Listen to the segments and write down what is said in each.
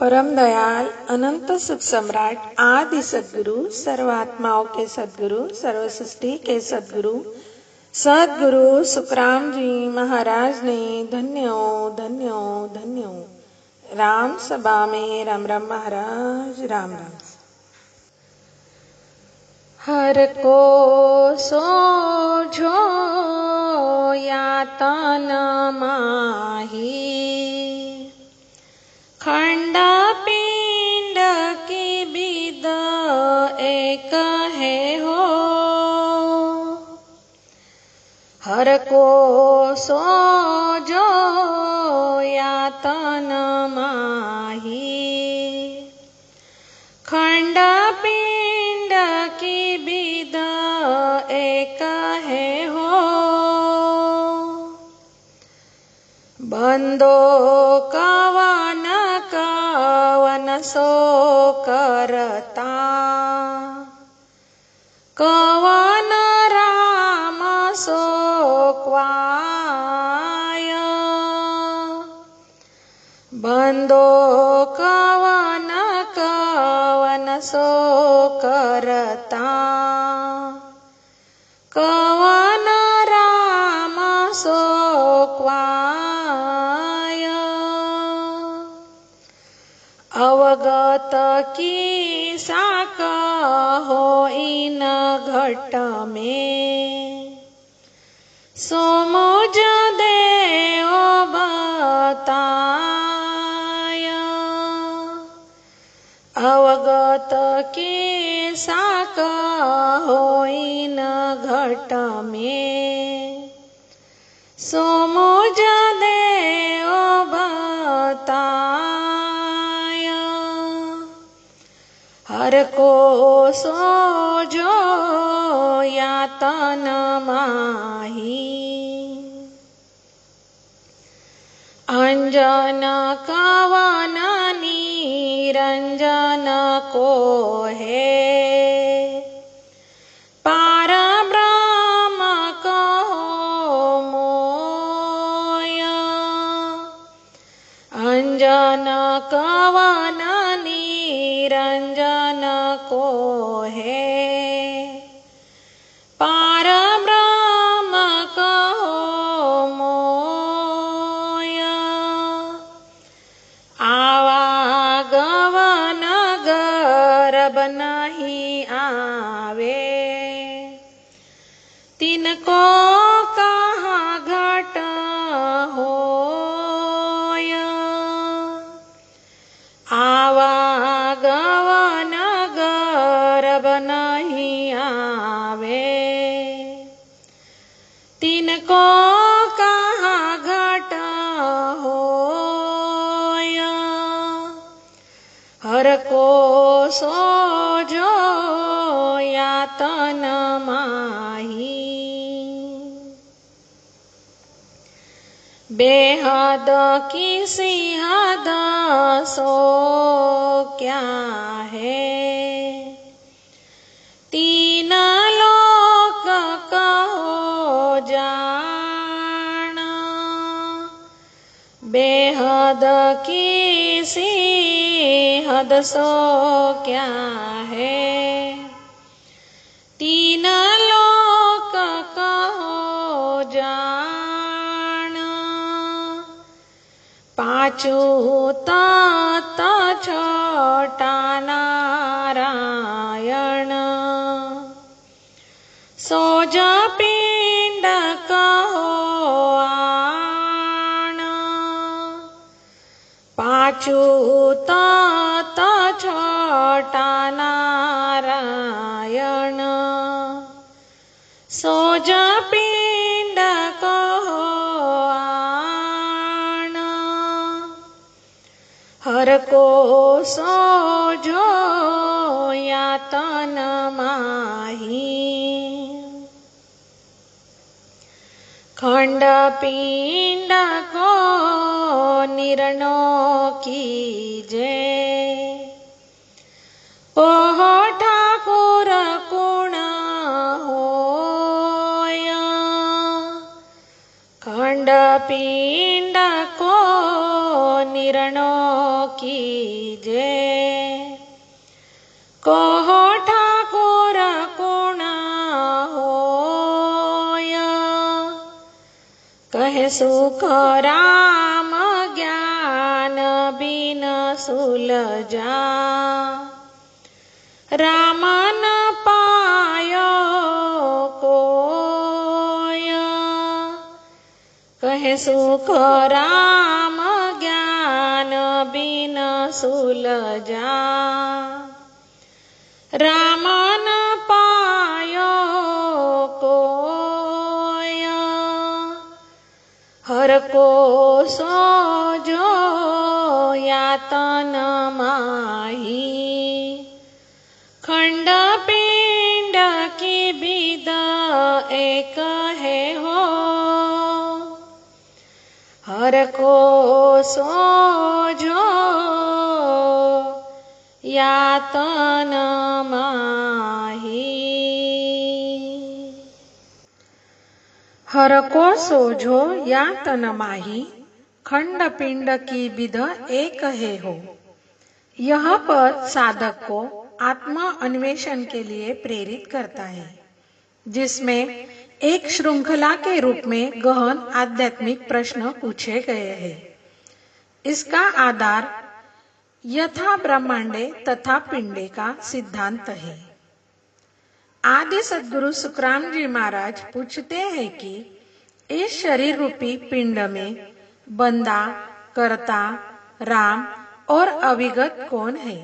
परम दयाल अनंत सुख सम्राट आदि सद्गुरु, सर्व आत्माओं के सद्गुरु, सर्व सृष्टि के सद्गुरु, सद्गुरु सुखराम जी महाराज ने धन्य हो, धन्य हो, धन्य हो। राम सभा में राम राम महाराज, राम राम। हर को सोझो यातन माही, खंड पिंड की विद एक है हो। हर को सोझो यातन माही, खंड पिंड की विद एक है हो। बंदो कवन कवन सो करता, कवन राम सो क्वाय। बंदो कवन कवन सो करता, कवन राम सो क्वाय। अवगत की साक हो इन घट में, सोमुझ देव बताय। अवगत की साक हो इन घट में, सोमुझ देव बताय। हर को सोझो यातन माही, अंजन कवन निरंजन को है। पार ब्रह्म कहो मोय, अंजन कवन निरंजन को है। पार ब्रह्म कहो मोय, आवागमन गर्भ नहीं आवे। तिनको कहाँ घट होय, आवागमन गर्भ नहीं आवे। तिनको कहाँ घट होय। हर को सोझो यातन माही, बेहद किसी हद सो क्या है। तीन लोक कहो जान, बेहद किसी हद सो क्या है। तीन लोक कहो जान, पांचू तत् छठा नारायण। सोझ पिंड कहो आन, पांचू तत् छठा नारायण। सोझ पिंड कहो आन। हर को सोझो यातन माही, खंड पिंड को निर्णो कीजे। ओहो ठाकुर कुण होय, खंड पिंड को निर्णो की जय। कहो ठाकुर कोण होय, कहे सुख राम ज्ञान बिन सुलझा। राम न पायो कोय, कहे सुख राम ज्ञान बिन सुलझा। राम न पायो कोय, हर को सोजो यातन माही। खंड पिंड की विद एक है हो, हर को सोजो यातन माही। हर को सोझो यातन माही, खंड पिंड की विध एक है हो। यह पद साधक को आत्म अन्वेषण के लिए प्रेरित करता है, जिसमें एक श्रृंखला के रूप में गहन आध्यात्मिक प्रश्न पूछे गए हैं। इसका आधार यथा ब्रह्मांडे तथा पिंडे का सिद्धांत है। आदि सद्गुरु सुखराम जी महाराज पूछते हैं कि इस शरीर रूपी पिंड में बंदा, कर्ता, राम और अविगत कौन है?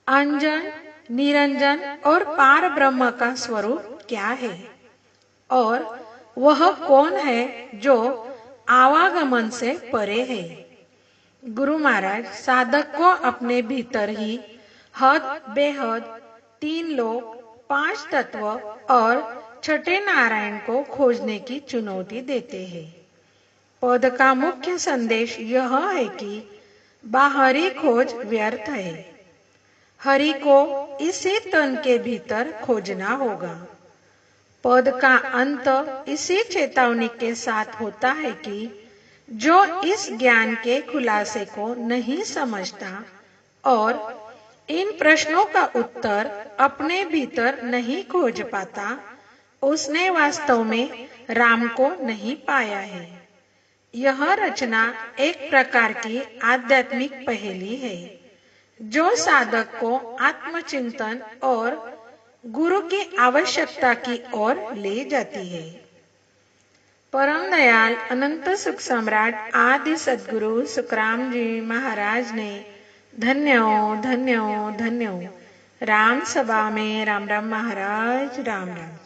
अंजन, निरंजन और पार ब्रह्म का स्वरूप क्या है? और वह कौन है जो आवागमन से परे है? गुरु महाराज साधक को अपने भीतर ही हद, बेहद, 3 लोक, 5 तत्व और छठे नारायण को खोजने की चुनौती देते हैं। पद का मुख्य संदेश यह है कि बाहरी खोज व्यर्थ है। हरि को इसी तन के भीतर खोजना होगा। पद का अंत इसी चेतावनी के साथ होता है कि जो इस ज्ञान के खुलासे को नहीं समझता और इन प्रश्नों का उत्तर अपने भीतर नहीं खोज पाता, उसने वास्तव में राम को नहीं पाया है। यह रचना एक प्रकार की आध्यात्मिक पहेली है, जो साधक को आत्मचिंतन और गुरु की आवश्यकता की ओर ले जाती है। परम दयाल अनंत सुख सम्राट आदि सद्गुरु सुखराम जी महाराज ने धन्य हो, धन्य हो, धन्य हो। राम सभा में राम राम महाराज, राम राम।